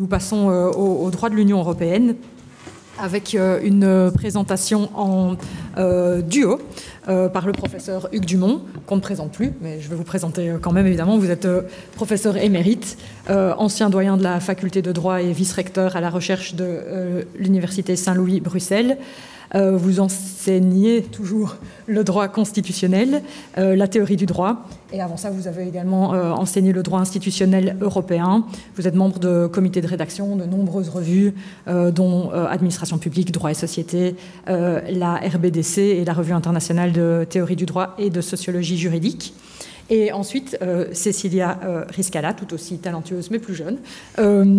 Nous passons au droit de l'Union européenne avec une présentation en duo par le professeur Hugues Dumont, qu'on ne présente plus, mais je vais vous présenter quand même évidemment. Vous êtes professeur émérite, ancien doyen de la faculté de droit et vice-recteur à la recherche de l'Université Saint-Louis Bruxelles. Vous enseignez toujours le droit constitutionnel, la théorie du droit, et avant ça, vous avez également enseigné le droit institutionnel européen. Vous êtes membre de comités de rédaction de nombreuses revues, dont Administration publique, droit et société, la RBDC et la Revue internationale de théorie du droit et de sociologie juridique. Et ensuite, Cécilia Riscala, tout aussi talentueuse mais plus jeune,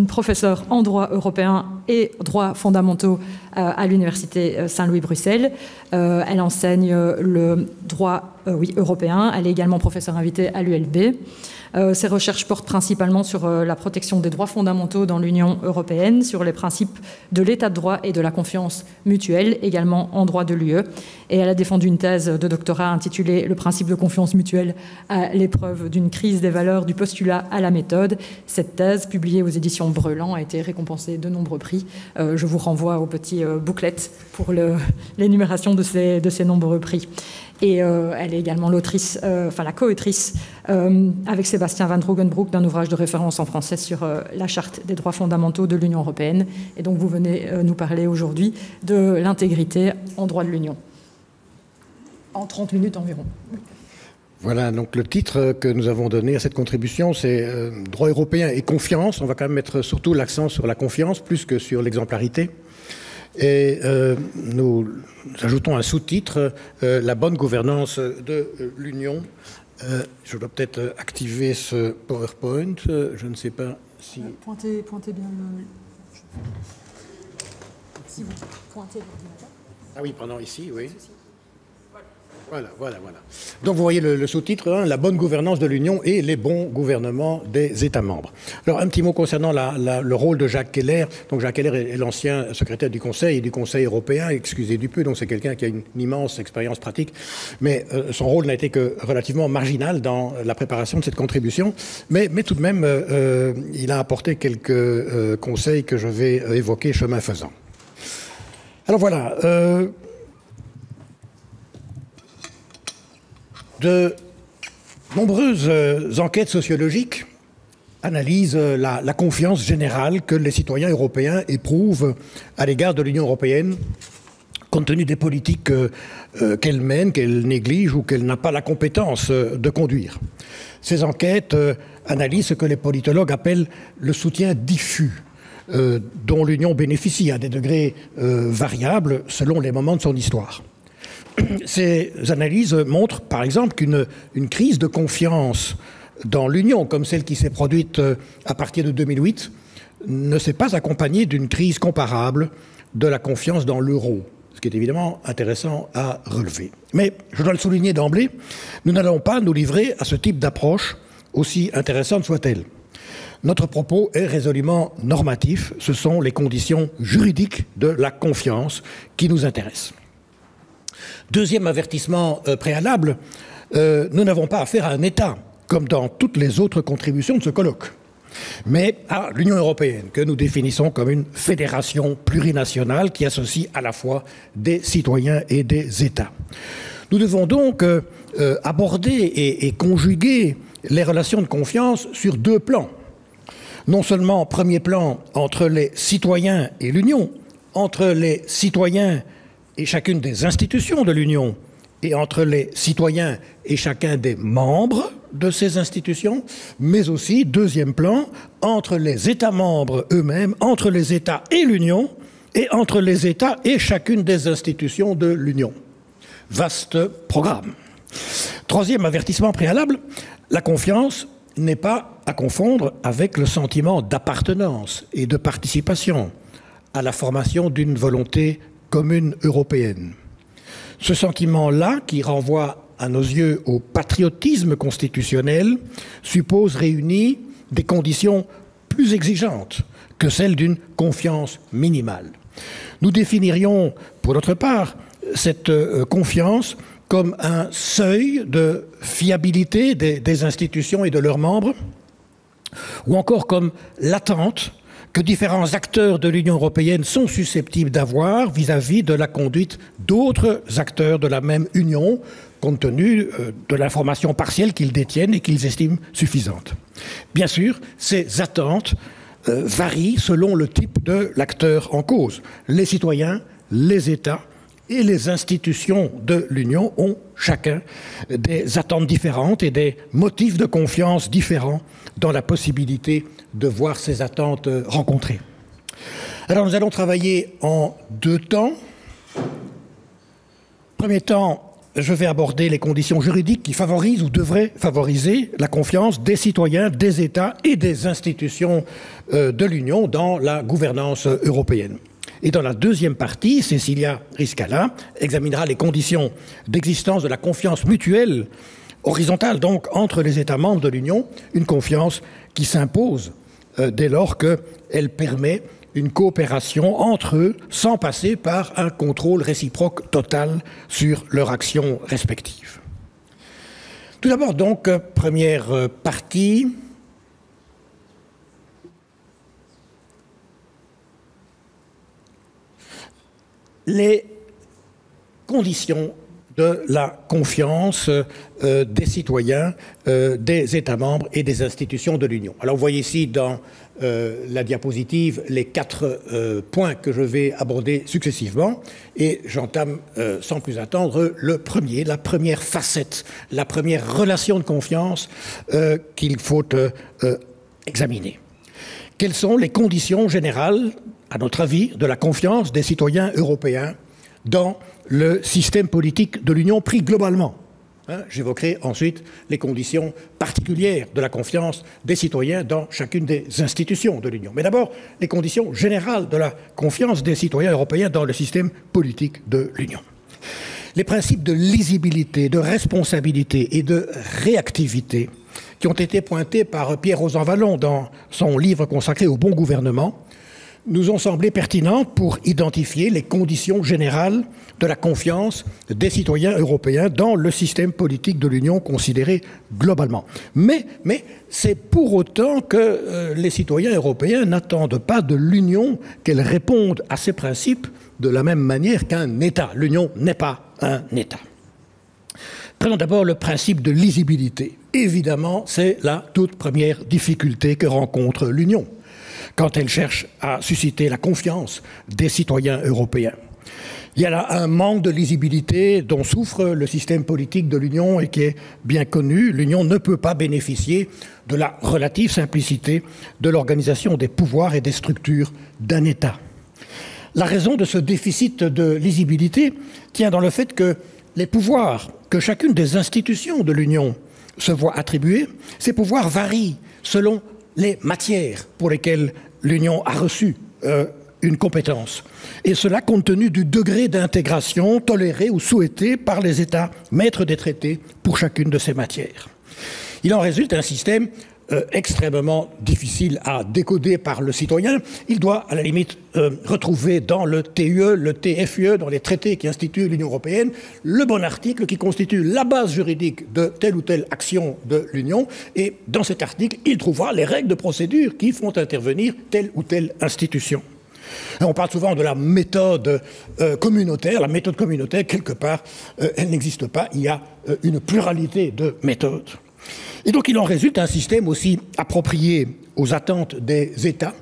professeure en droit européen et droits fondamentaux à l'Université Saint-Louis-Bruxelles. Elle enseigne le droit européen. Elle est également professeure invitée à l'ULB. Ses recherches portent principalement sur la protection des droits fondamentaux dans l'Union européenne, sur les principes de l'état de droit et de la confiance mutuelle, également en droit de l'UE. Et elle a défendu une thèse de doctorat intitulée « Le principe de confiance mutuelle à l'épreuve d'une crise des valeurs du postulat à la méthode ». Cette thèse, publiée aux éditions Brelan, a été récompensée de nombreux prix. Je vous renvoie au petit booklet pour l'énumération de ces nombreux prix. Et elle est également l'autrice, la co-autrice avec Sébastien Van Roogenbroek d'un ouvrage de référence en français sur la Charte des droits fondamentaux de l'Union européenne. Et donc vous venez nous parler aujourd'hui de l'intégrité en droit de l'Union. En 30 minutes environ. Voilà, donc le titre que nous avons donné à cette contribution, c'est droit européen et confiance. On va quand même mettre surtout l'accent sur la confiance plus que sur l'exemplarité. Et nous ajoutons un sous-titre, la bonne gouvernance de l'Union. Je dois peut-être activer ce PowerPoint, je ne sais pas si... Pointez bien le... Si vous pointez l'ordinateur. Ah oui, pendant ici, oui. Voilà. Donc vous voyez le sous-titre, hein, la bonne gouvernance de l'Union et les bons gouvernements des États membres. Alors un petit mot concernant le rôle de Jacques Keller. Donc Jacques Keller est l'ancien secrétaire du Conseil et du Conseil européen, excusez du peu, donc c'est quelqu'un qui a une immense expérience pratique, mais son rôle n'a été que relativement marginal dans la préparation de cette contribution, mais tout de même il a apporté quelques conseils que je vais évoquer chemin faisant. Alors voilà, de nombreuses enquêtes sociologiques analysent la confiance générale que les citoyens européens éprouvent à l'égard de l'Union européenne, compte tenu des politiques qu'elle mène, qu'elle néglige ou qu'elle n'a pas la compétence de conduire. Ces enquêtes analysent ce que les politologues appellent le soutien diffus, dont l'Union bénéficie à des degrés variables selon les moments de son histoire. Ces analyses montrent, par exemple, qu'une crise de confiance dans l'Union, comme celle qui s'est produite à partir de 2008, ne s'est pas accompagnée d'une crise comparable de la confiance dans l'euro, ce qui est évidemment intéressant à relever. Mais, je dois le souligner d'emblée, nous n'allons pas nous livrer à ce type d'approche, aussi intéressante soit-elle. Notre propos est résolument normatif, ce sont les conditions juridiques de la confiance qui nous intéressent. Deuxième avertissement préalable, nous n'avons pas affaire à un État, comme dans toutes les autres contributions de ce colloque, mais à l'Union européenne, que nous définissons comme une fédération plurinationale qui associe à la fois des citoyens et des États. Nous devons donc aborder et conjuguer les relations de confiance sur deux plans. Non seulement, premier plan, entre les citoyens et l'Union, entre les citoyens et chacune des institutions de l'Union, et entre les citoyens et chacun des membres de ces institutions, mais aussi, deuxième plan, entre les États membres eux-mêmes, entre les États et l'Union, et entre les États et chacune des institutions de l'Union. Vaste programme. Troisième avertissement préalable, la confiance n'est pas à confondre avec le sentiment d'appartenance et de participation à la formation d'une volonté commune européenne. Ce sentiment-là, qui renvoie à nos yeux au patriotisme constitutionnel, suppose réunir des conditions plus exigeantes que celles d'une confiance minimale. Nous définirions, pour notre part, cette confiance comme un seuil de fiabilité des institutions et de leurs membres, ou encore comme l'attente que différents acteurs de l'Union européenne sont susceptibles d'avoir vis-à-vis de la conduite d'autres acteurs de la même Union, compte tenu de l'information partielle qu'ils détiennent et qu'ils estiment suffisante. Bien sûr, ces attentes varient selon le type de l'acteur en cause. Les citoyens, les États et les institutions de l'Union ont chacun des attentes différentes et des motifs de confiance différents dans la possibilité de voir ces attentes rencontrées. Alors nous allons travailler en deux temps. Premier temps, je vais aborder les conditions juridiques qui favorisent ou devraient favoriser la confiance des citoyens, des États et des institutions de l'Union dans la gouvernance européenne. Et dans la deuxième partie, Cecilia Riscala examinera les conditions d'existence de la confiance mutuelle, horizontale donc, entre les États membres de l'Union, une confiance qui s'impose dès lors qu'elle permet une coopération entre eux sans passer par un contrôle réciproque total sur leurs actions respectives. Tout d'abord donc, première partie, les conditions de la confiance des citoyens, des États membres et des institutions de l'Union. Alors vous voyez ici dans la diapositive les 4 points que je vais aborder successivement et j'entame sans plus attendre le premier, la première facette, la première relation de confiance qu'il faut examiner. Quelles sont les conditions générales, à notre avis, de la confiance des citoyens européens dans le système politique de l'Union pris globalement? J'évoquerai ensuite les conditions particulières de la confiance des citoyens dans chacune des institutions de l'Union. Mais d'abord, les conditions générales de la confiance des citoyens européens dans le système politique de l'Union. Les principes de lisibilité, de responsabilité et de réactivité qui ont été pointés par Pierre Rosanvallon dans son livre consacré au bon gouvernement nous ont semblé pertinents pour identifier les conditions générales de la confiance des citoyens européens dans le système politique de l'Union considéré globalement. Mais c'est pour autant que les citoyens européens n'attendent pas de l'Union qu'elle réponde à ces principes de la même manière qu'un État. L'Union n'est pas un État. Prenons d'abord le principe de lisibilité. Évidemment, c'est la toute première difficulté que rencontre l'Union quand elle cherche à susciter la confiance des citoyens européens. Il y a là un manque de lisibilité dont souffre le système politique de l'Union et qui est bien connu. L'Union ne peut pas bénéficier de la relative simplicité de l'organisation des pouvoirs et des structures d'un État. La raison de ce déficit de lisibilité tient dans le fait que les pouvoirs que chacune des institutions de l'Union se voit attribuer, ces pouvoirs varient selon les matières pour lesquelles l'Union a reçu une compétence. Et cela compte tenu du degré d'intégration toléré ou souhaité par les États maîtres des traités pour chacune de ces matières. Il en résulte un système extrêmement difficile à décoder par le citoyen. Il doit, à la limite, retrouver dans le TUE, le TFUE, dans les traités qui instituent l'Union européenne, le bon article qui constitue la base juridique de telle ou telle action de l'Union. Et dans cet article, il trouvera les règles de procédure qui font intervenir telle ou telle institution. On parle souvent de la méthode communautaire. La méthode communautaire, quelque part, elle n'existe pas. Il y a une pluralité de méthodes. Et donc il en résulte un système aussi approprié aux attentes des États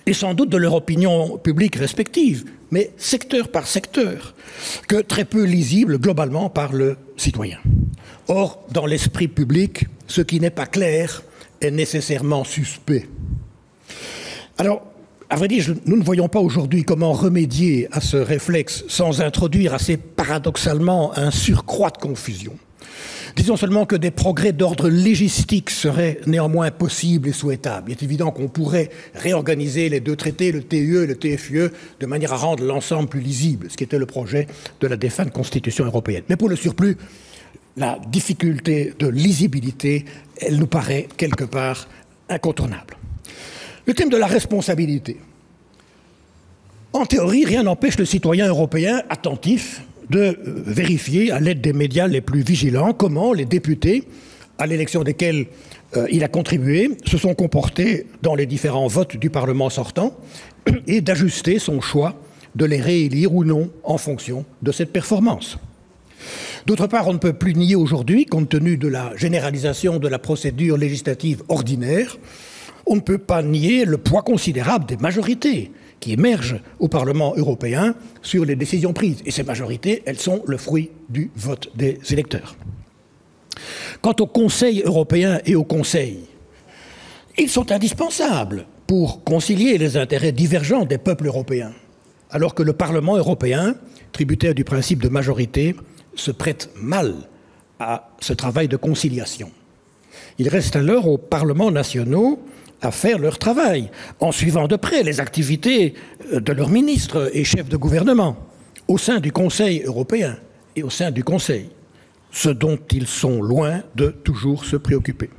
et sans doute de leur opinion publique respective, mais secteur par secteur, que très peu lisible globalement par le citoyen. Or, dans l'esprit public, ce qui n'est pas clair est nécessairement suspect. Alors, à vrai dire, nous ne voyons pas aujourd'hui comment remédier à ce réflexe sans introduire assez paradoxalement un surcroît de confusion. Disons seulement que des progrès d'ordre légistique seraient néanmoins possibles et souhaitables. Il est évident qu'on pourrait réorganiser les deux traités, le TUE et le TFUE, de manière à rendre l'ensemble plus lisible, ce qui était le projet de la défunte Constitution européenne. Mais pour le surplus, la difficulté de lisibilité, elle nous paraît quelque part incontournable. Le thème de la responsabilité. En théorie, rien n'empêche le citoyen européen attentif de vérifier, à l'aide des médias les plus vigilants, comment les députés, à l'élection desquels Il a contribué, se sont comportés dans les différents votes du Parlement sortant et d'ajuster son choix de les réélire ou non en fonction de cette performance. D'autre part, on ne peut plus nier aujourd'hui, compte tenu de la généralisation de la procédure législative ordinaire, on ne peut pas nier le poids considérable des majorités qui émergent au Parlement européen sur les décisions prises. Et ces majorités, elles sont le fruit du vote des électeurs. Quant au Conseil européen et au Conseil, ils sont indispensables pour concilier les intérêts divergents des peuples européens, alors que le Parlement européen, tributaire du principe de majorité, se prête mal à ce travail de conciliation. Il reste alors aux parlements nationaux à faire leur travail, en suivant de près les activités de leurs ministres et chefs de gouvernement, au sein du Conseil européen et au sein du Conseil, ce dont ils sont loin de toujours se préoccuper.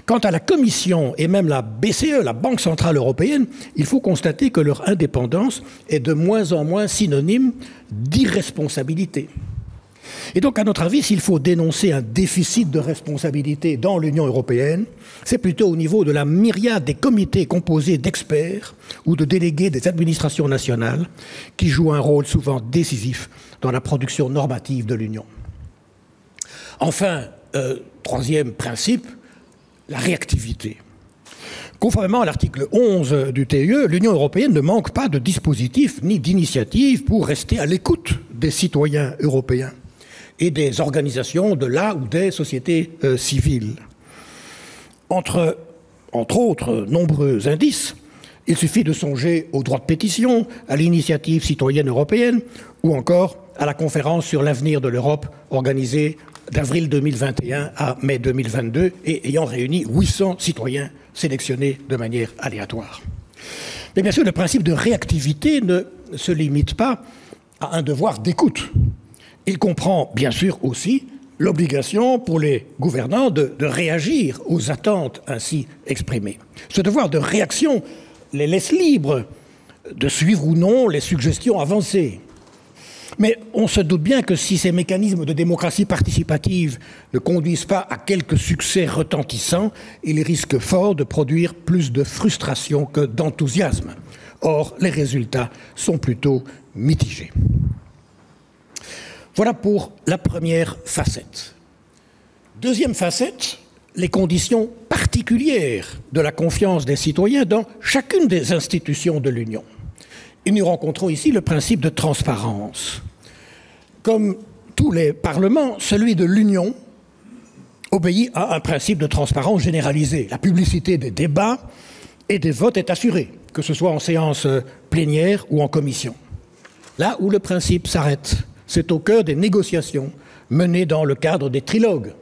Quant à la Commission et même la BCE, la Banque centrale européenne, il faut constater que leur indépendance est de moins en moins synonyme d'irresponsabilité. Et donc, à notre avis, s'il faut dénoncer un déficit de responsabilité dans l'Union européenne, c'est plutôt au niveau de la myriade des comités composés d'experts ou de délégués des administrations nationales qui jouent un rôle souvent décisif dans la production normative de l'Union. Enfin, troisième principe, la réactivité. Conformément à l'article 11 du TUE, l'Union européenne ne manque pas de dispositifs ni d'initiatives pour rester à l'écoute des citoyens européens et des organisations de la ou des sociétés civiles. Entre autres nombreux indices, il suffit de songer au droit de pétition, à l'initiative citoyenne européenne ou encore à la conférence sur l'avenir de l'Europe organisée d'avril 2021 à mai 2022 et ayant réuni 800 citoyens sélectionnés de manière aléatoire. Mais bien sûr, le principe de réactivité ne se limite pas à un devoir d'écoute. Il comprend bien sûr aussi l'obligation pour les gouvernants de réagir aux attentes ainsi exprimées. Ce devoir de réaction les laisse libres de suivre ou non les suggestions avancées. Mais on se doute bien que si ces mécanismes de démocratie participative ne conduisent pas à quelques succès retentissants, ils risquent fort de produire plus de frustration que d'enthousiasme. Or, les résultats sont plutôt mitigés. Voilà pour la première facette. Deuxième facette, les conditions particulières de la confiance des citoyens dans chacune des institutions de l'Union. Et nous rencontrons ici le principe de transparence. Comme tous les parlements, celui de l'Union obéit à un principe de transparence généralisé. La publicité des débats et des votes est assurée, que ce soit en séance plénière ou en commission. Là où le principe s'arrête, c'est au cœur des négociations menées dans le cadre des trilogues,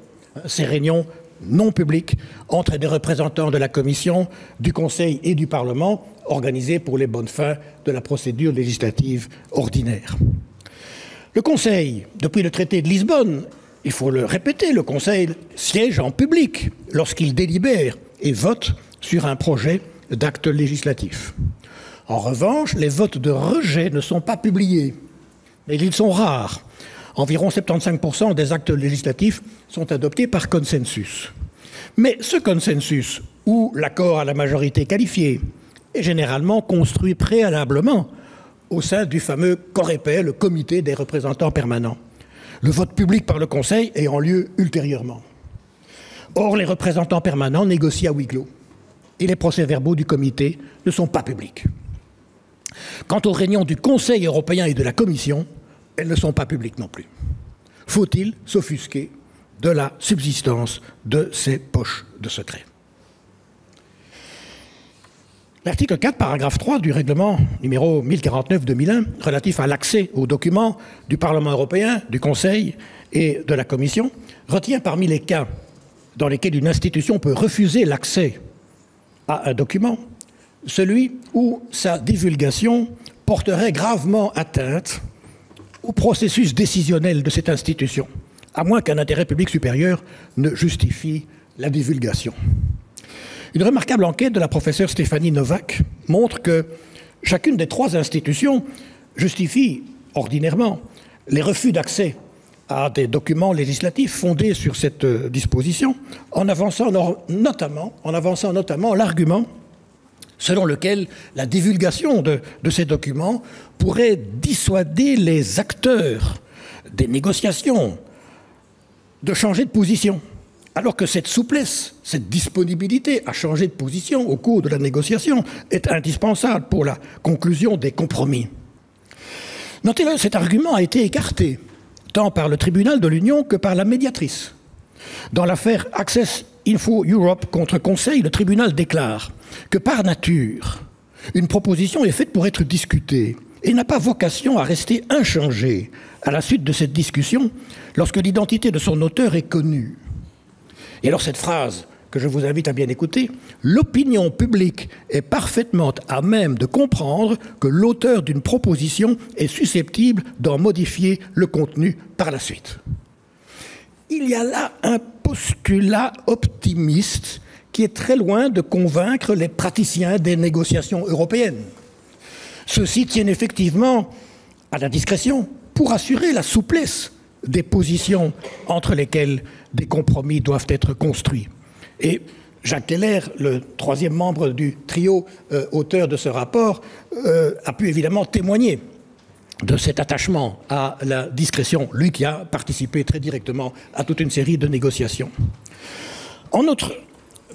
ces réunions non publiques entre des représentants de la Commission, du Conseil et du Parlement, organisées pour les bonnes fins de la procédure législative ordinaire. Le Conseil, depuis le traité de Lisbonne, il faut le répéter, le Conseil siège en public lorsqu'il délibère et vote sur un projet d'acte législatif. En revanche, les votes de rejet ne sont pas publiés, mais ils sont rares. Environ 75% des actes législatifs sont adoptés par consensus. Mais ce consensus, ou l'accord à la majorité qualifiée, est généralement construit préalablement au sein du fameux COREPER, le comité des représentants permanents. Le vote public par le Conseil ayant lieu ultérieurement. Or, les représentants permanents négocient à huis clos et les procès-verbaux du comité ne sont pas publics. Quant aux réunions du Conseil européen et de la Commission, elles ne sont pas publiques non plus. Faut-il s'offusquer de la subsistance de ces poches de secret? L'article 4, paragraphe 3 du règlement numéro 1049-2001, relatif à l'accès aux documents du Parlement européen, du Conseil et de la Commission, retient parmi les cas dans lesquels une institution peut refuser l'accès à un document, celui où sa divulgation porterait gravement atteinte au processus décisionnel de cette institution, à moins qu'un intérêt public supérieur ne justifie la divulgation. Une remarquable enquête de la professeure Stéphanie Novak montre que chacune des trois institutions justifie ordinairement les refus d'accès à des documents législatifs fondés sur cette disposition, en avançant notamment l'argument selon lequel la divulgation de ces documents pourrait dissuader les acteurs des négociations de changer de position, alors que cette souplesse, cette disponibilité à changer de position au cours de la négociation est indispensable pour la conclusion des compromis. Notez-le, cet argument a été écarté, tant par le tribunal de l'Union que par la médiatrice. Dans l'affaire Access Info Europe contre Conseil, le tribunal déclare que par nature, une proposition est faite pour être discutée et n'a pas vocation à rester inchangée à la suite de cette discussion lorsque l'identité de son auteur est connue. Et alors cette phrase que je vous invite à bien écouter, l'opinion publique est parfaitement à même de comprendre que l'auteur d'une proposition est susceptible d'en modifier le contenu par la suite. Il y a là un postulat optimiste qui est très loin de convaincre les praticiens des négociations européennes. Ceux-ci tiennent effectivement à la discrétion pour assurer la souplesse des positions entre lesquelles des compromis doivent être construits. Et Jacques Keller, le troisième membre du trio auteur de ce rapport, a pu évidemment témoigner de cet attachement à la discrétion, lui qui a participé très directement à toute une série de négociations. En outre,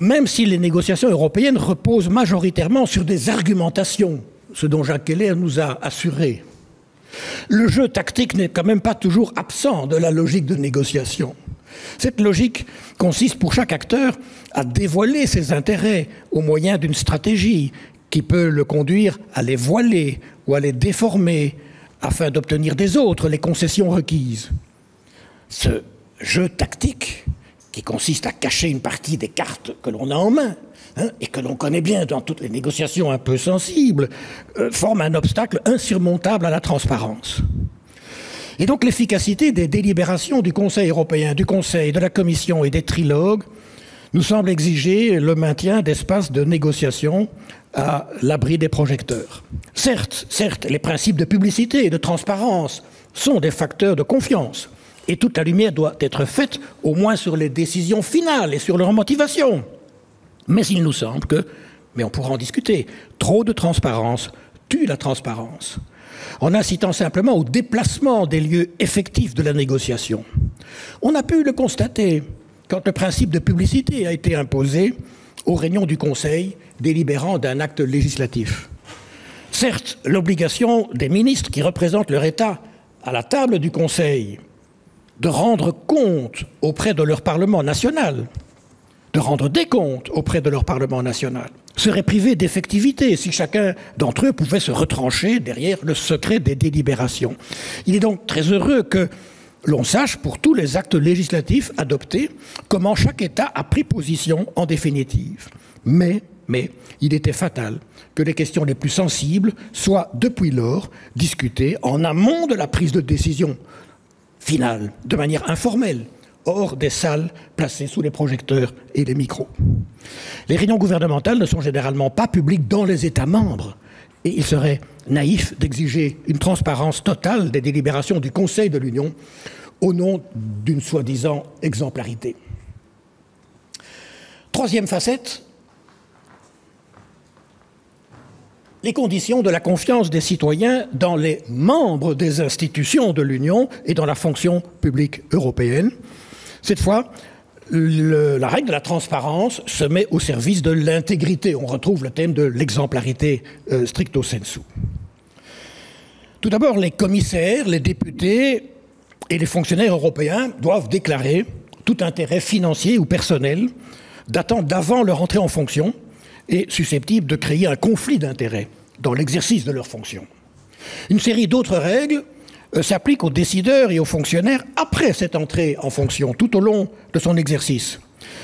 même si les négociations européennes reposent majoritairement sur des argumentations, ce dont Jacques Keller nous a assuré, le jeu tactique n'est quand même pas toujours absent de la logique de négociation. Cette logique consiste pour chaque acteur à dévoiler ses intérêts au moyen d'une stratégie qui peut le conduire à les voiler ou à les déformer afin d'obtenir des autres les concessions requises. Ce jeu tactique, qui consiste à cacher une partie des cartes que l'on a en main, et que l'on connaît bien dans toutes les négociations un peu sensibles, forme un obstacle insurmontable à la transparence. Et donc l'efficacité des délibérations du Conseil européen, du Conseil, de la Commission et des trilogues nous semble exiger le maintien d'espaces de négociation à l'abri des projecteurs. Certes, les principes de publicité et de transparence sont des facteurs de confiance, et toute la lumière doit être faite au moins sur les décisions finales et sur leur motivation. Mais il nous semble que, mais on pourra en discuter, trop de transparence tue la transparence, en incitant simplement au déplacement des lieux effectifs de la négociation. On a pu le constater quand le principe de publicité a été imposé aux réunions du Conseil délibérant d'un acte législatif. Certes, l'obligation des ministres qui représentent leur État à la table du Conseil de rendre compte auprès de leur Parlement national, de rendre des comptes auprès de leur Parlement national, serait privé d'effectivité si chacun d'entre eux pouvait se retrancher derrière le secret des délibérations. Il est donc très heureux que l'on sache, pour tous les actes législatifs adoptés, comment chaque État a pris position en définitive. Mais il était fatal que les questions les plus sensibles soient, depuis lors, discutées en amont de la prise de décision finale, de manière informelle, hors des salles placées sous les projecteurs et les micros. Les réunions gouvernementales ne sont généralement pas publiques dans les États membres, et il serait naïf d'exiger une transparence totale des délibérations du Conseil de l'Union au nom d'une soi-disant exemplarité. Troisième facette, les conditions de la confiance des citoyens dans les membres des institutions de l'Union et dans la fonction publique européenne. Cette fois, la règle de la transparence se met au service de l'intégrité. On retrouve le thème de l'exemplarité stricto sensu. Tout d'abord, les commissaires, les députés et les fonctionnaires européens doivent déclarer tout intérêt financier ou personnel datant d'avant leur entrée en fonction et susceptible de créer un conflit d'intérêts dans l'exercice de leurs fonctions. Une série d'autres règles s'appliquent aux décideurs et aux fonctionnaires après cette entrée en fonction, tout au long de son exercice.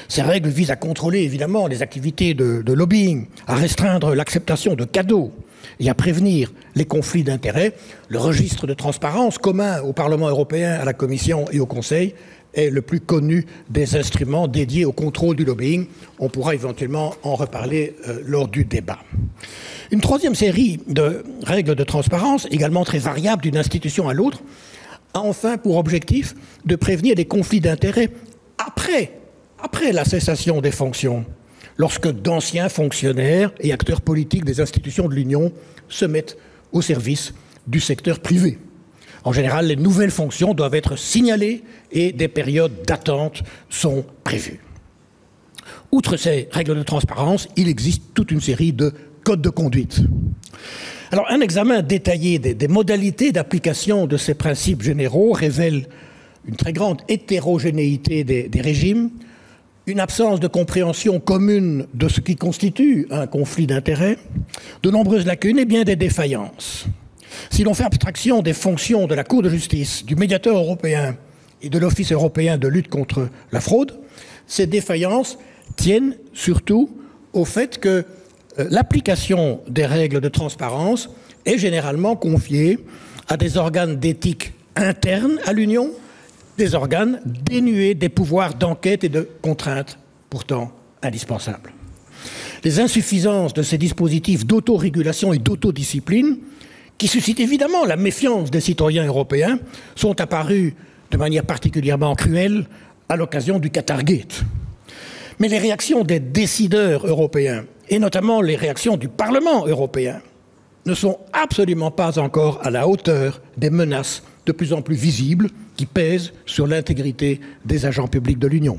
Ces règles visent à contrôler évidemment les activités de lobbying, à restreindre l'acceptation de cadeaux et à prévenir les conflits d'intérêts. Le registre de transparence commun au Parlement européen, à la Commission et au Conseil est le plus connu des instruments dédiés au contrôle du lobbying. On pourra éventuellement en reparler lors du débat. Une troisième série de règles de transparence, également très variables d'une institution à l'autre, a enfin pour objectif de prévenir des conflits d'intérêts après la cessation des fonctions, lorsque d'anciens fonctionnaires et acteurs politiques des institutions de l'Union se mettent au service du secteur privé. En général, les nouvelles fonctions doivent être signalées et des périodes d'attente sont prévues. Outre ces règles de transparence, il existe toute une série de codes de conduite. Alors, un examen détaillé des modalités d'application de ces principes généraux révèle une très grande hétérogénéité des régimes, une absence de compréhension commune de ce qui constitue un conflit d'intérêts, de nombreuses lacunes et bien des défaillances. Si l'on fait abstraction des fonctions de la Cour de justice, du médiateur européen et de l'Office européen de lutte contre la fraude, ces défaillances tiennent surtout au fait que l'application des règles de transparence est généralement confiée à des organes d'éthique internes à l'Union, des organes dénués des pouvoirs d'enquête et de contrainte pourtant indispensables. Les insuffisances de ces dispositifs d'autorégulation et d'autodiscipline, qui suscitent évidemment la méfiance des citoyens européens, sont apparues de manière particulièrement cruelle à l'occasion du Qatargate. Mais les réactions des décideurs européens, et notamment les réactions du Parlement européen, ne sont absolument pas encore à la hauteur des menaces de plus en plus visibles qui pèsent sur l'intégrité des agents publics de l'Union.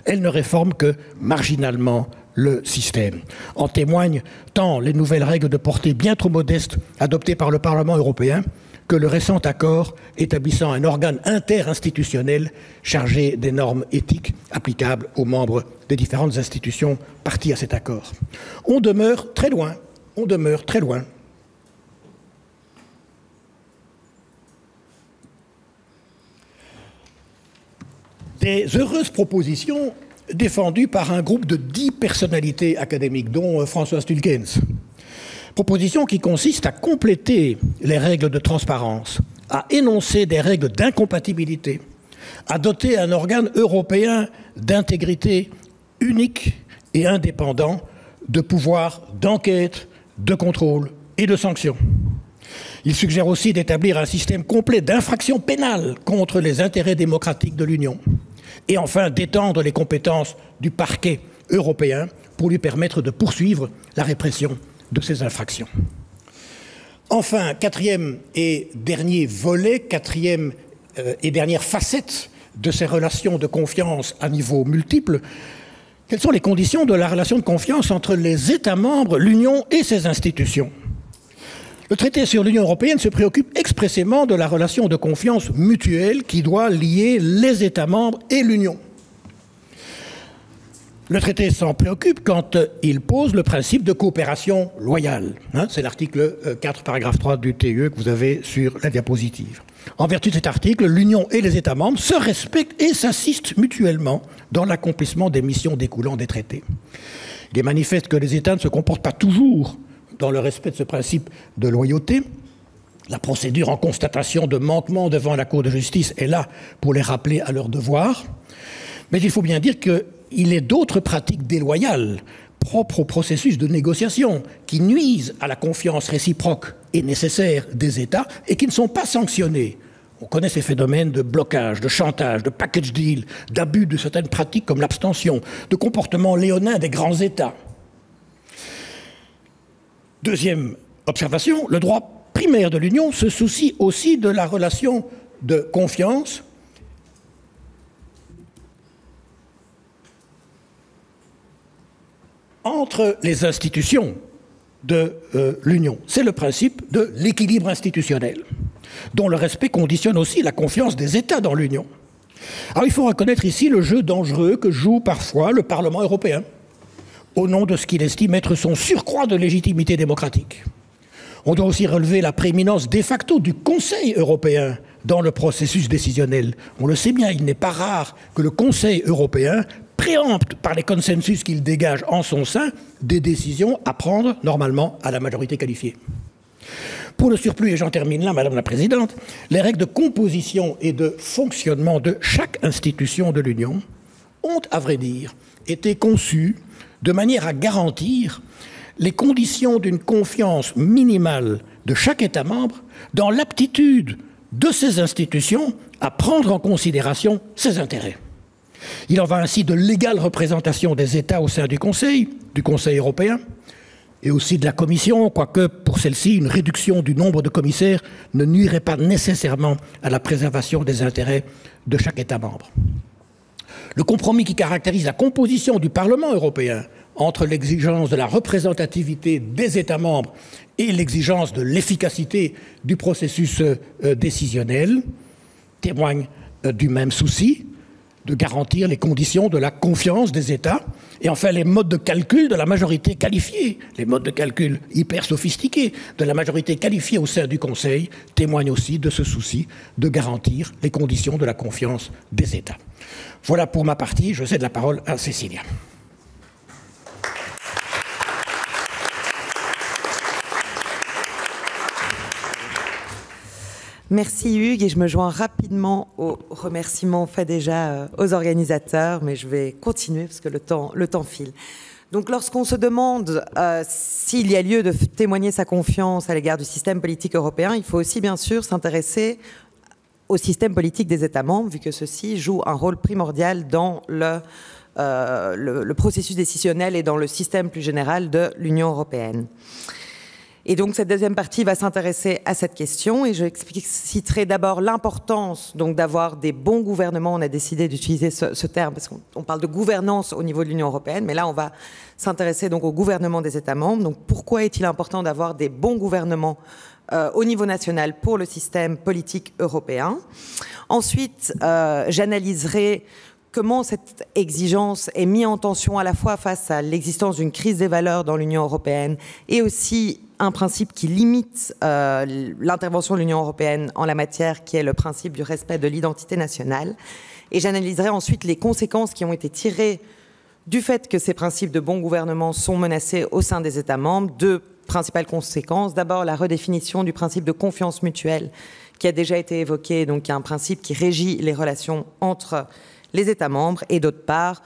Elles ne réforment que marginalement le système. En témoignent tant les nouvelles règles de portée bien trop modeste adoptées par le Parlement européen que le récent accord établissant un organe interinstitutionnel chargé des normes éthiques applicables aux membres des différentes institutions parties à cet accord. On demeure très loin des heureuses propositions défendues par un groupe de 10 personnalités académiques, dont François Stulkens. Proposition qui consiste à compléter les règles de transparence, à énoncer des règles d'incompatibilité, à doter un organe européen d'intégrité unique et indépendant de pouvoirs d'enquête, de contrôle et de sanction. Il suggère aussi d'établir un système complet d'infractions pénales contre les intérêts démocratiques de l'Union. Et enfin, d'étendre les compétences du parquet européen pour lui permettre de poursuivre la répression de ces infractions. Enfin, quatrième et dernier volet, quatrième et dernière facette de ces relations de confiance à niveau multiple, quelles sont les conditions de la relation de confiance entre les États membres, l'Union et ses institutions ? Le traité sur l'Union européenne se préoccupe expressément de la relation de confiance mutuelle qui doit lier les États membres et l'Union. Le traité s'en préoccupe quand il pose le principe de coopération loyale. C'est l'article 4, paragraphe 3 du TUE que vous avez sur la diapositive. En vertu de cet article, l'Union et les États membres se respectent et s'assistent mutuellement dans l'accomplissement des missions découlant des traités. Il est manifeste que les États ne se comportent pas toujours dans le respect de ce principe de loyauté. La procédure en constatation de manquement devant la Cour de justice est là pour les rappeler à leurs devoirs. Mais il faut bien dire qu'il est d'autres pratiques déloyales propres au processus de négociation qui nuisent à la confiance réciproque et nécessaire des États et qui ne sont pas sanctionnées. On connaît ces phénomènes de blocage, de chantage, de package deal, d'abus de certaines pratiques comme l'abstention, de comportements léonins des grands États. Deuxième observation, le droit primaire de l'Union se soucie aussi de la relation de confiance entre les institutions de l'Union. C'est le principe de l'équilibre institutionnel, dont le respect conditionne aussi la confiance des États dans l'Union. Alors il faut reconnaître ici le jeu dangereux que joue parfois le Parlement européen, au nom de ce qu'il estime être son surcroît de légitimité démocratique. On doit aussi relever la prééminence de facto du Conseil européen dans le processus décisionnel. On le sait bien, il n'est pas rare que le Conseil européen préempte par les consensus qu'il dégage en son sein des décisions à prendre normalement à la majorité qualifiée. Pour le surplus, et j'en termine là, Madame la Présidente, les règles de composition et de fonctionnement de chaque institution de l'Union ont, à vrai dire, été conçues de manière à garantir les conditions d'une confiance minimale de chaque État membre dans l'aptitude de ces institutions à prendre en considération ses intérêts. Il en va ainsi de l'égale représentation des États au sein du Conseil européen, et aussi de la Commission, quoique pour celle-ci, une réduction du nombre de commissaires ne nuirait pas nécessairement à la préservation des intérêts de chaque État membre. Le compromis qui caractérise la composition du Parlement européen entre l'exigence de la représentativité des États membres et l'exigence de l'efficacité du processus décisionnel témoigne du même souci de garantir les conditions de la confiance des États et enfin les modes de calcul de la majorité qualifiée, les modes de calcul hyper sophistiqués de la majorité qualifiée au sein du Conseil témoignent aussi de ce souci de garantir les conditions de la confiance des États. Voilà pour ma partie, je cède la parole à Cécilia. Merci Hugues, et je me joins rapidement aux remerciements faits déjà aux organisateurs, mais je vais continuer parce que le temps file. Donc lorsqu'on se demande s'il y a lieu de témoigner sa confiance à l'égard du système politique européen, il faut aussi bien sûr s'intéresser au système politique des États membres, vu que ceux-ci jouent un rôle primordial dans le processus décisionnel et dans le système plus général de l'Union européenne. Et donc cette deuxième partie va s'intéresser à cette question, et je citerai d'abord l'importance d'avoir des bons gouvernements. On a décidé d'utiliser ce terme parce qu'on parle de gouvernance au niveau de l'Union européenne, mais là on va s'intéresser donc au gouvernement des États membres. Donc pourquoi est-il important d'avoir des bons gouvernements au niveau national pour le système politique européen? Ensuite, j'analyserai comment cette exigence est mise en tension à la fois face à l'existence d'une crise des valeurs dans l'Union européenne et aussi un principe qui limite l'intervention de l'Union européenne en la matière, qui est le principe du respect de l'identité nationale. Et j'analyserai ensuite les conséquences qui ont été tirées du fait que ces principes de bon gouvernement sont menacés au sein des États membres. Deux principales conséquences. D'abord, la redéfinition du principe de confiance mutuelle qui a déjà été évoqué, donc qui est un principe qui régit les relations entre les États membres, et d'autre part,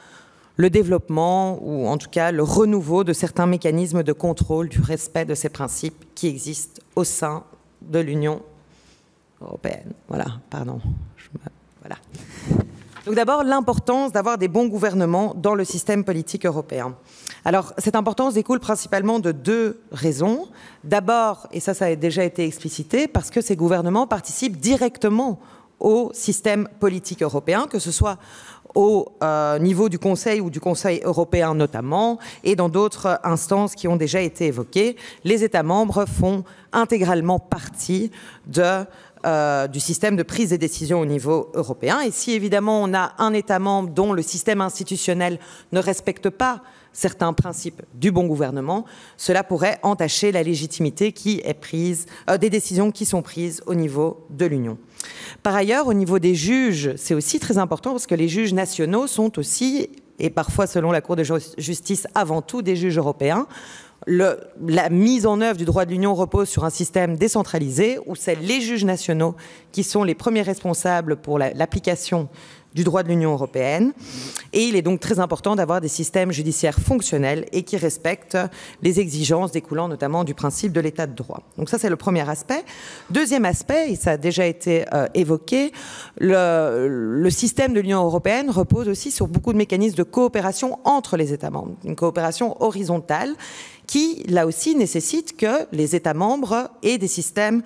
le développement, ou en tout cas le renouveau de certains mécanismes de contrôle du respect de ces principes qui existent au sein de l'Union européenne. Voilà, pardon. Voilà. Donc d'abord, l'importance d'avoir des bons gouvernements dans le système politique européen. Alors, cette importance découle principalement de deux raisons. D'abord, et ça a déjà été explicité, parce que ces gouvernements participent directement au système politique européen, que ce soit au niveau du Conseil ou du Conseil européen notamment, et dans d'autres instances qui ont déjà été évoquées. Les États membres font intégralement partie du système de prise des décisions au niveau européen. Et si évidemment on a un État membre dont le système institutionnel ne respecte pas certains principes du bon gouvernement, cela pourrait entacher la légitimité qui est prise, des décisions qui sont prises au niveau de l'Union. Par ailleurs, au niveau des juges, c'est aussi très important parce que les juges nationaux sont aussi, et parfois selon la Cour de justice, avant tout des juges européens. La mise en œuvre du droit de l'Union repose sur un système décentralisé où c'est les juges nationaux qui sont les premiers responsables pour l'application du droit de l'Union européenne. Et il est donc très important d'avoir des systèmes judiciaires fonctionnels et qui respectent les exigences découlant notamment du principe de l'état de droit. Donc ça, c'est le premier aspect. Deuxième aspect, et ça a déjà été évoqué, le système de l'Union européenne repose aussi sur beaucoup de mécanismes de coopération entre les États membres, une coopération horizontale qui, là aussi, nécessite que les États membres aient des systèmes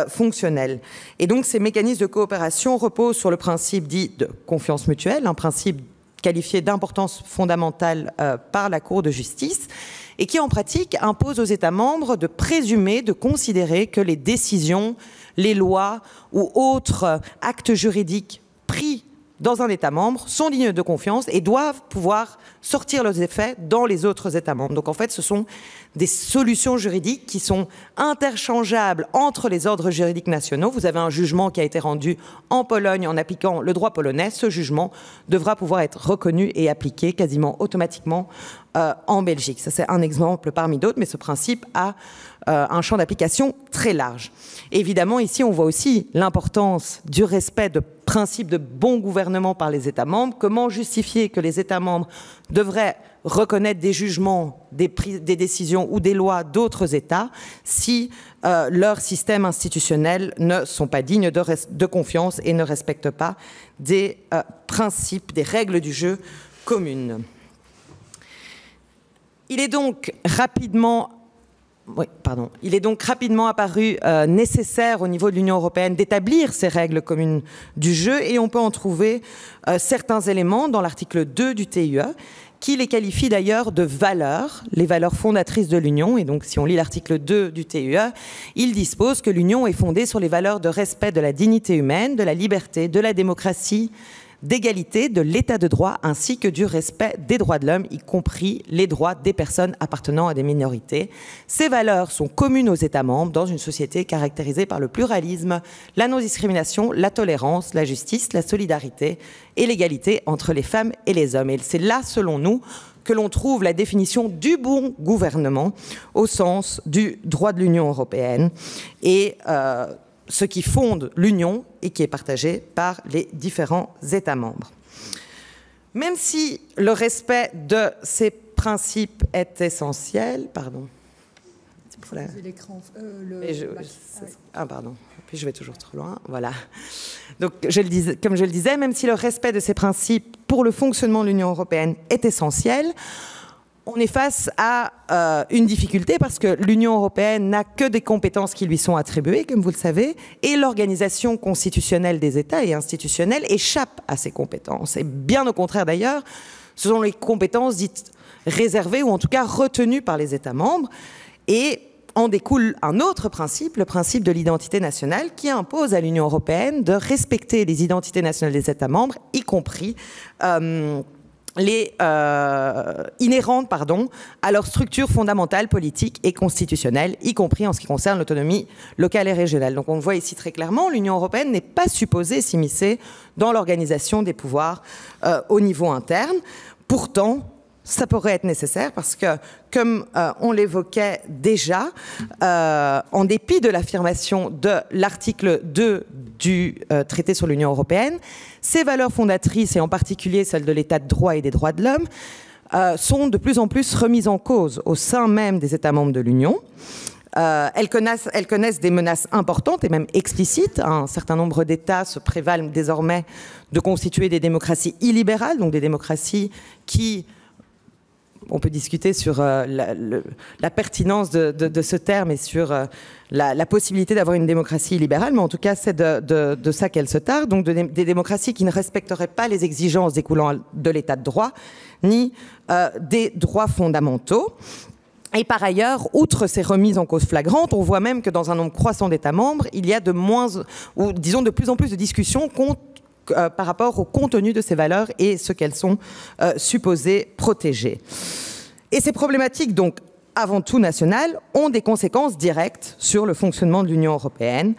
fonctionnels. Et donc, ces mécanismes de coopération reposent sur le principe dit de confiance mutuelle, un principe qualifié d'importance fondamentale par la Cour de justice, et qui, en pratique, impose aux États membres de présumer, de considérer que les décisions, les lois ou autres actes juridiques pris dans un État membre sont dignes de confiance et doivent pouvoir sortir leurs effets dans les autres États membres. Donc en fait, ce sont des solutions juridiques qui sont interchangeables entre les ordres juridiques nationaux. Vous avez un jugement qui a été rendu en Pologne en appliquant le droit polonais. Ce jugement devra pouvoir être reconnu et appliqué quasiment automatiquement en Belgique. Ça, c'est un exemple parmi d'autres, mais ce principe a un champ d'application très large. Et évidemment, ici, on voit aussi l'importance du respect de principes de bon gouvernement par les États membres. Comment justifier que les États membres devraient reconnaître des jugements, des décisions ou des lois d'autres États si leurs systèmes institutionnels ne sont pas dignes de confiance et ne respectent pas des principes, des règles du jeu communes. Il est donc rapidement apparu nécessaire au niveau de l'Union européenne d'établir ces règles communes du jeu, et on peut en trouver certains éléments dans l'article 2 du TUE, qui les qualifie d'ailleurs de valeurs, les valeurs fondatrices de l'Union. Et donc, si on lit l'article 2 du TUE, il dispose que l'Union est fondée sur les valeurs de respect de la dignité humaine, de la liberté, de la démocratie, d'égalité, de l'état de droit, ainsi que du respect des droits de l'homme, y compris les droits des personnes appartenant à des minorités. Ces valeurs sont communes aux États membres dans une société caractérisée par le pluralisme, la non-discrimination, la tolérance, la justice, la solidarité et l'égalité entre les femmes et les hommes. Et c'est là, selon nous, que l'on trouve la définition du bon gouvernement au sens du droit de l'Union européenne et ce qui fonde l'Union et qui est partagé par les différents États membres. Même si le respect de ces principes est essentiel, pardon. L'écran, pardon. Puis je vais toujours trop loin. Voilà. Donc, comme je le disais, même si le respect de ces principes pour le fonctionnement de l'Union européenne est essentiel, on est face à une difficulté parce que l'Union européenne n'a que des compétences qui lui sont attribuées, comme vous le savez, et l'organisation constitutionnelle des États et institutionnelle échappe à ces compétences. Et bien au contraire d'ailleurs, ce sont les compétences dites réservées ou en tout cas retenues par les États membres. Et en découle un autre principe, le principe de l'identité nationale, qui impose à l'Union européenne de respecter les identités nationales des États membres, y compris inhérentes à leur structure fondamentale politique et constitutionnelle, y compris en ce qui concerne l'autonomie locale et régionale. Donc on le voit ici très clairement, l'Union européenne n'est pas supposée s'immiscer dans l'organisation des pouvoirs au niveau interne. Pourtant, ça pourrait être nécessaire parce que, comme on l'évoquait déjà, en dépit de l'affirmation de l'article 2 du traité sur l'Union européenne, ces valeurs fondatrices, et en particulier celles de l'état de droit et des droits de l'homme, sont de plus en plus remises en cause au sein même des États membres de l'Union. Elles connaissent des menaces importantes et même explicites. Un certain nombre d'États se prévalent désormais de constituer des démocraties illibérales, donc des démocraties qui... On peut discuter sur la pertinence de ce terme et sur la possibilité d'avoir une démocratie libérale, mais en tout cas, c'est de ça qu'elle se tarde. Donc, des démocraties qui ne respecteraient pas les exigences découlant de l'état de droit, ni des droits fondamentaux. Et par ailleurs, outre ces remises en cause flagrantes, on voit même que dans un nombre croissant d'États membres, il y a de plus en plus de discussions par rapport au contenu de ces valeurs et ce qu'elles sont supposées protéger. Et ces problématiques, donc, avant tout nationales, ont des conséquences directes sur le fonctionnement de l'Union européenne,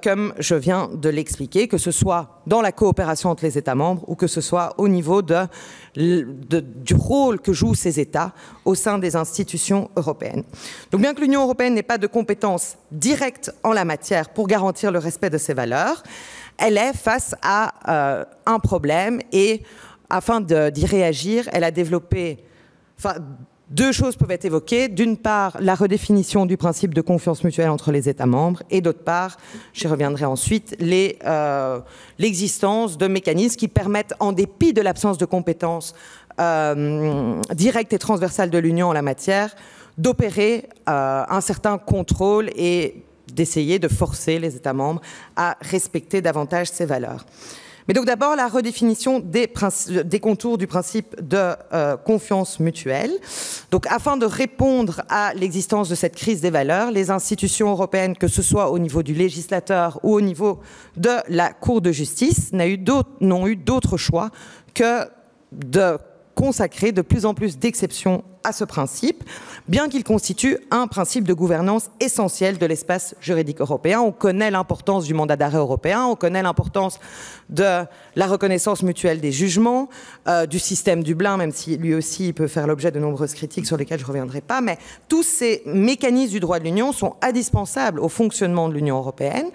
comme je viens de l'expliquer, que ce soit dans la coopération entre les États membres ou que ce soit au niveau du rôle que jouent ces États au sein des institutions européennes. Donc bien que l'Union européenne n'ait pas de compétences directes en la matière pour garantir le respect de ces valeurs, elle est face à un problème et afin d'y réagir, elle a développé... Deux choses peuvent être évoquées. D'une part, la redéfinition du principe de confiance mutuelle entre les États membres et d'autre part, j'y reviendrai ensuite, l'existence de mécanismes qui permettent, en dépit de l'absence de compétences directes et transversales de l'Union en la matière, d'opérer un certain contrôle et d'essayer de forcer les États membres à respecter davantage ces valeurs. Mais donc d'abord la redéfinition des contours du principe de confiance mutuelle. Donc afin de répondre à l'existence de cette crise des valeurs, les institutions européennes, que ce soit au niveau du législateur ou au niveau de la Cour de justice, n'ont eu d'autre choix que de consacrer de plus en plus d'exceptions à ce principe, bien qu'il constitue un principe de gouvernance essentiel de l'espace juridique européen. On connaît l'importance du mandat d'arrêt européen, on connaît l'importance de la reconnaissance mutuelle des jugements, du système Dublin, même si lui aussi il peut faire l'objet de nombreuses critiques sur lesquelles je ne reviendrai pas, mais tous ces mécanismes du droit de l'Union sont indispensables au fonctionnement de l'Union européenne,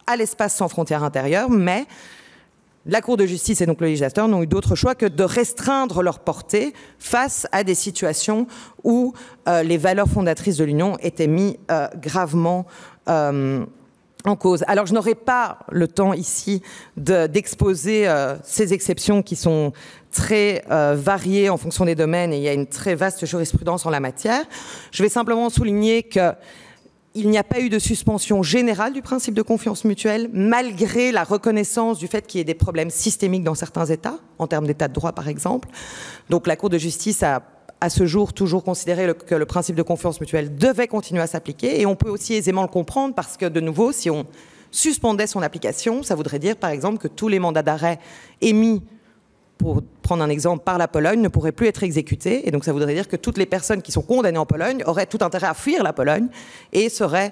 à l'espace sans frontières intérieures, mais la Cour de justice et donc le législateur n'ont eu d'autre choix que de restreindre leur portée face à des situations où les valeurs fondatrices de l'Union étaient mises gravement en cause. Alors je n'aurai pas le temps ici d'exposer ces exceptions qui sont très variées en fonction des domaines et il y a une très vaste jurisprudence en la matière. Je vais simplement souligner que il n'y a pas eu de suspension générale du principe de confiance mutuelle, malgré la reconnaissance du fait qu'il y ait des problèmes systémiques dans certains États, en termes d'État de droit par exemple. Donc la Cour de justice a, à ce jour, toujours considéré que le principe de confiance mutuelle devait continuer à s'appliquer, et on peut aussi aisément le comprendre parce que, de nouveau, si on suspendait son application, ça voudrait dire par exemple que tous les mandats d'arrêt émis, pour prendre un exemple, par la Pologne ne pourraient plus être exécutés. Et donc ça voudrait dire que toutes les personnes qui sont condamnées en Pologne auraient tout intérêt à fuir la Pologne et seraient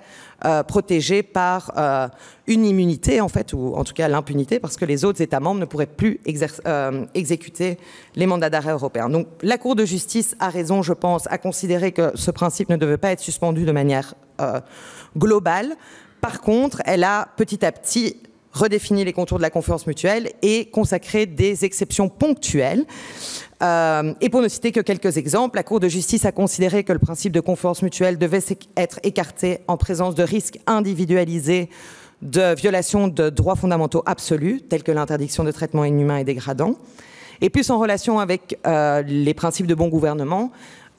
protégées par une immunité, en fait, ou en tout cas l'impunité, parce que les autres États membres ne pourraient plus exécuter les mandats d'arrêt européens. Donc la Cour de justice a raison, je pense, à considérer que ce principe ne devait pas être suspendu de manière globale. Par contre, elle a petit à petit redéfinir les contours de la confiance mutuelle et consacrer des exceptions ponctuelles. Et pour ne citer que quelques exemples, la Cour de justice a considéré que le principe de confiance mutuelle devait être écarté en présence de risques individualisés de violation de droits fondamentaux absolus, tels que l'interdiction de traitement inhumain et dégradant. Et plus en relation avec les principes de bon gouvernement,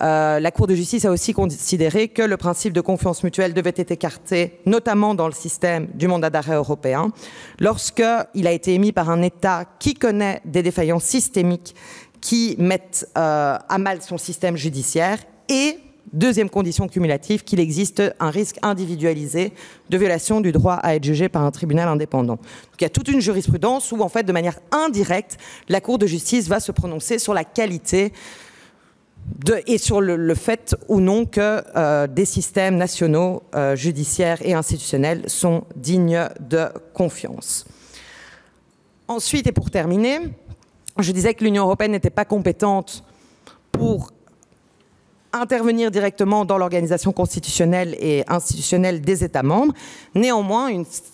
la Cour de justice a aussi considéré que le principe de confiance mutuelle devait être écarté, notamment dans le système du mandat d'arrêt européen, lorsqu'il a été émis par un État qui connaît des défaillances systémiques qui mettent à mal son système judiciaire et, deuxième condition cumulative, qu'il existe un risque individualisé de violation du droit à être jugé par un tribunal indépendant. Donc, il y a toute une jurisprudence où, en fait, de manière indirecte, la Cour de justice va se prononcer sur la qualité et sur le fait ou non que des systèmes nationaux, judiciaires et institutionnels sont dignes de confiance. Ensuite, et pour terminer, je disais que l'Union européenne n'était pas compétente pour intervenir directement dans l'organisation constitutionnelle et institutionnelle des États membres. Néanmoins,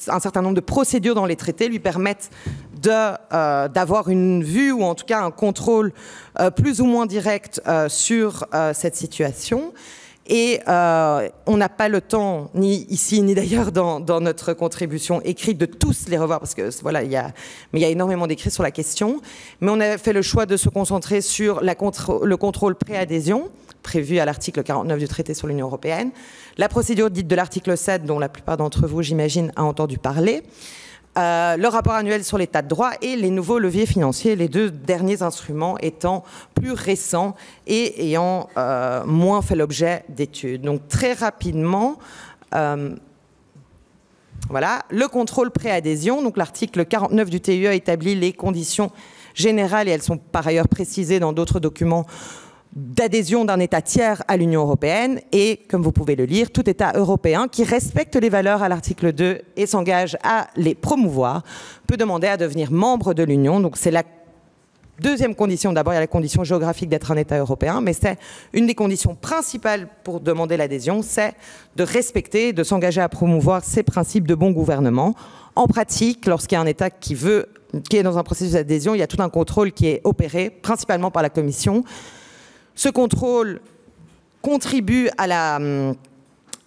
un certain nombre de procédures dans les traités lui permettent d'avoir une vue ou en tout cas un contrôle plus ou moins direct sur cette situation. Et on n'a pas le temps, ni ici, ni d'ailleurs dans notre contribution écrite, de tous les revoir, parce que voilà, il y a énormément d'écrits sur la question. Mais on a fait le choix de se concentrer sur le contrôle pré-adhésion, prévu à l'article 49 du traité sur l'Union européenne, la procédure dite de l'article 7, dont la plupart d'entre vous, j'imagine, a entendu parler, le rapport annuel sur l'état de droit et les nouveaux leviers financiers, les deux derniers instruments étant plus récents et ayant moins fait l'objet d'études. Donc très rapidement, voilà, le contrôle pré-adhésion, donc l'article 49 du TUE établit les conditions générales et elles sont par ailleurs précisées dans d'autres documents d'adhésion d'un État tiers à l'Union européenne et, comme vous pouvez le lire, tout État européen qui respecte les valeurs à l'article 2 et s'engage à les promouvoir peut demander à devenir membre de l'Union. Donc c'est la deuxième condition. D'abord, il y a la condition géographique d'être un État européen, mais c'est une des conditions principales pour demander l'adhésion, c'est de respecter, de s'engager à promouvoir ces principes de bon gouvernement. En pratique, lorsqu'il y a un État qui est dans un processus d'adhésion, il y a tout un contrôle qui est opéré, principalement par la Commission. Ce contrôle contribue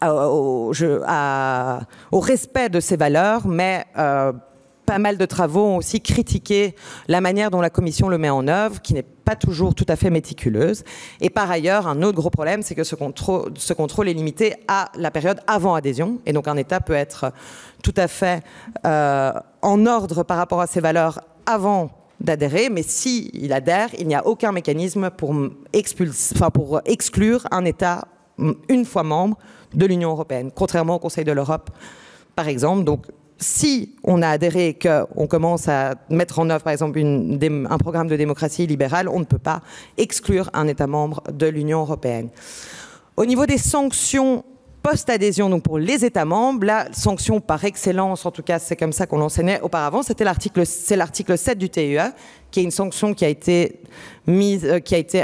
au respect de ces valeurs, mais pas mal de travaux ont aussi critiqué la manière dont la Commission le met en œuvre, qui n'est pas toujours tout à fait méticuleuse. Et par ailleurs, un autre gros problème, c'est que ce contrôle est limité à la période avant adhésion. Et donc un État peut être tout à fait en ordre par rapport à ses valeurs avant d'adhérer, mais s'il adhère, il n'y a aucun mécanisme pour exclure un État une fois membre de l'Union européenne, contrairement au Conseil de l'Europe, par exemple. Donc, si on a adhéré et qu'on commence à mettre en œuvre, par exemple, un programme de démocratie libérale, on ne peut pas exclure un État membre de l'Union européenne. Au niveau des sanctions post-adhésion, donc pour les États membres, la sanction par excellence, en tout cas c'est comme ça qu'on l'enseignait auparavant, c'est l'article 7 du TUE, qui est une sanction qui a été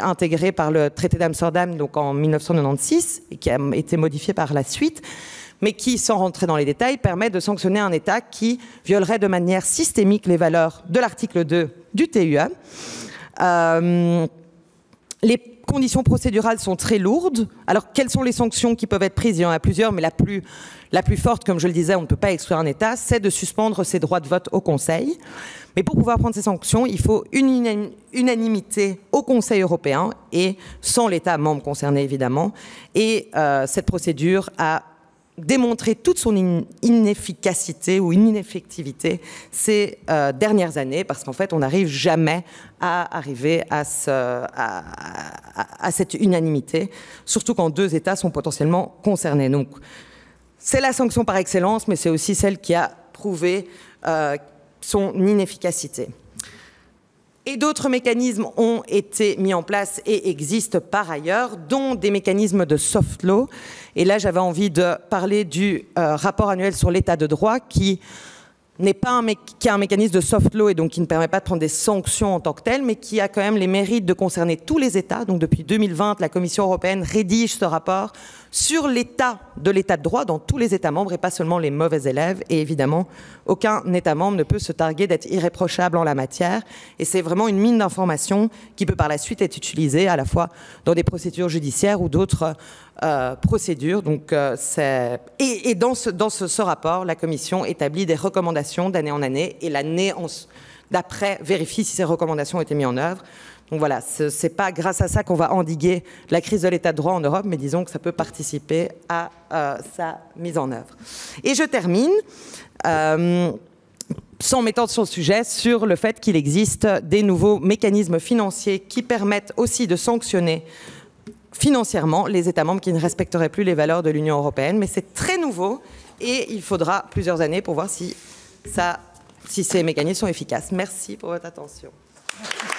intégrée par le traité d'Amsterdam donc en 1996 et qui a été modifiée par la suite, mais qui, sans rentrer dans les détails, permet de sanctionner un État qui violerait de manière systémique les valeurs de l'article 2 du TUE. Les conditions procédurales sont très lourdes. Alors, quelles sont les sanctions qui peuvent être prises? Il y en a plusieurs, mais la plus forte, comme je le disais, on ne peut pas exclure un État, c'est de suspendre ses droits de vote au Conseil. Mais pour pouvoir prendre ces sanctions, il faut une unanimité au Conseil européen, et sans l'État membre concerné, évidemment. Et cette procédure a démontré toute son inefficacité ou ineffectivité ces dernières années, parce qu'en fait, on n'arrive jamais à arriver à cette unanimité, surtout quand deux États sont potentiellement concernés. Donc, c'est la sanction par excellence, mais c'est aussi celle qui a prouvé son inefficacité. Et d'autres mécanismes ont été mis en place et existent par ailleurs, dont des mécanismes de soft law. Et là, j'avais envie de parler du rapport annuel sur l'état de droit qui a un mécanisme de soft law et donc qui ne permet pas de prendre des sanctions en tant que tel, mais qui a quand même les mérites de concerner tous les États. Donc depuis 2020, la Commission européenne rédige ce rapport sur l'état de droit dans tous les États membres et pas seulement les mauvais élèves. Et évidemment, aucun État membre ne peut se targuer d'être irréprochable en la matière. Et c'est vraiment une mine d'informations qui peut par la suite être utilisée à la fois dans des procédures judiciaires ou d'autres procédures. Donc, dans ce rapport, la Commission établit des recommandations d'année en année et l'année d'après vérifie si ces recommandations ont été mises en œuvre. Donc voilà, ce n'est pas grâce à ça qu'on va endiguer la crise de l'état de droit en Europe, mais disons que ça peut participer à sa mise en œuvre. Et je termine, sans m'étendre sur le sujet, sur le fait qu'il existe des nouveaux mécanismes financiers qui permettent aussi de sanctionner financièrement les États membres qui ne respecteraient plus les valeurs de l'Union européenne. Mais c'est très nouveau et il faudra plusieurs années pour voir si ces mécanismes sont efficaces. Merci pour votre attention. Merci.